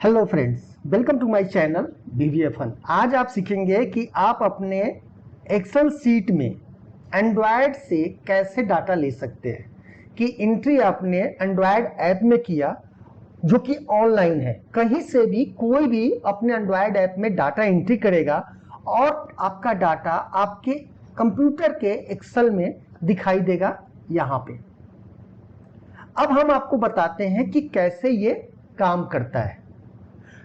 Hello friends, welcome to my channel BVFN। आज आप सीखेंगे कि आप अपने एक्सेल सीट में एंड्रॉयड से कैसे डाटा ले सकते हैं कि एंट्री आपने एंड्रॉयड ऐप में किया जो कि ऑनलाइन है। कहीं से भी कोई भी अपने एंड्रॉयड ऐप में डाटा एंट्री करेगा और आपका डाटा आपके कंप्यूटर के एक्सेल में दिखाई देगा यहाँ पे। अब हम आपको बताते हैं कि कैसे ये काम करता है।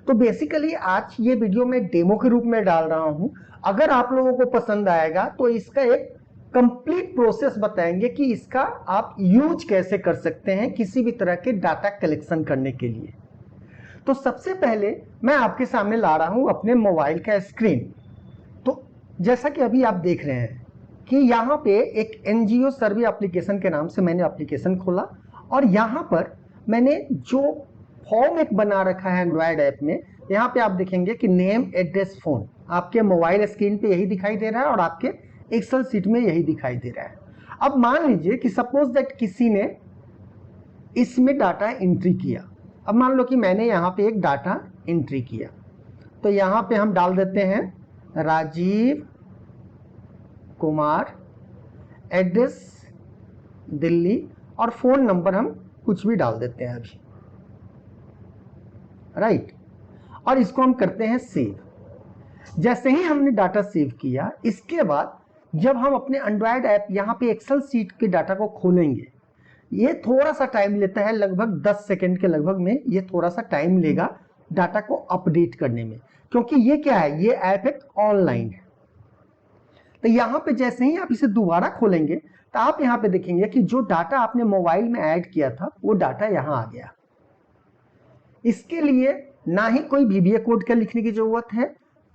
तो बेसिकली आज ये वीडियो मैं डेमो के रूप में डाल रहा हूं। अगर आप लोगों को पसंद आएगा तो इसका एक कंप्लीट प्रोसेस बताएंगे कि इसका आप यूज कैसे कर सकते हैं किसी भी तरह के डाटा कलेक्शन करने के लिए। तो सबसे पहले मैं आपके सामने ला रहा हूं अपने मोबाइल का स्क्रीन। तो जैसा कि अभी आप देख रहे हैं कि यहाँ पे एक NGO सर्वे एप्लीकेशन के नाम से मैंने एप्लीकेशन खोला और यहाँ पर मैंने जो फॉर्म एक बना रखा है एंड्रॉयड ऐप में। यहाँ पे आप देखेंगे कि नेम, एड्रेस, फोन आपके मोबाइल स्क्रीन पे यही दिखाई दे रहा है और आपके एक्सेल सीट में यही दिखाई दे रहा है। अब मान लीजिए कि सपोज दैट किसी ने इसमें डाटा एंट्री किया। अब मान लो कि मैंने यहाँ पे एक डाटा एंट्री किया, तो यहाँ पे हम डाल देते हैं राजीव कुमार, एड्रेस दिल्ली और फोन नंबर हम कुछ भी डाल देते हैं अभी, राइट। और इसको हम करते हैं सेव। जैसे ही हमने डाटा सेव किया, इसके बाद जब हम अपने एंड्रॉयड ऐप यहाँ पे एक्सेल सीट के डाटा को खोलेंगे, ये थोड़ा सा टाइम लेता है, लगभग 10 सेकंड के लगभग में ये थोड़ा सा टाइम लेगा डाटा को अपडेट करने में, क्योंकि ये क्या है, ये ऐप एक ऑनलाइन है। तो यहाँ पे जैसे ही आप इसे दोबारा खोलेंगे तो आप यहाँ पे देखेंगे कि जो डाटा आपने मोबाइल में ऐड किया था वो डाटा यहाँ आ गया। इसके लिए ना ही कोई VBA कोड का लिखने की जरूरत है,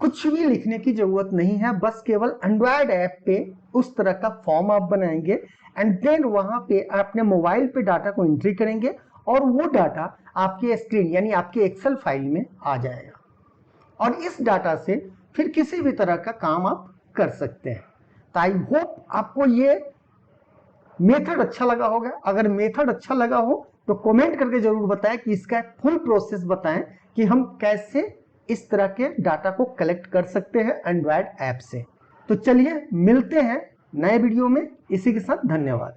कुछ भी लिखने की जरूरत नहीं है। बस केवल एंड्रॉयड ऐप पे उस तरह का फॉर्म आप बनाएंगे एंड देन वहां पे अपने मोबाइल पे डाटा को एंट्री करेंगे और वो डाटा आपके स्क्रीन यानी आपके एक्सेल फाइल में आ जाएगा और इस डाटा से फिर किसी भी तरह का काम आप कर सकते हैं। तो आई होप आपको ये मेथड अच्छा लगा होगा। अगर मेथड अच्छा लगा हो तो कमेंट करके जरूर बताएं कि इसका फुल प्रोसेस बताएं कि हम कैसे इस तरह के डाटा को कलेक्ट कर सकते हैं एंड्रॉयड ऐप से। तो चलिए मिलते हैं नए वीडियो में। इसी के साथ धन्यवाद।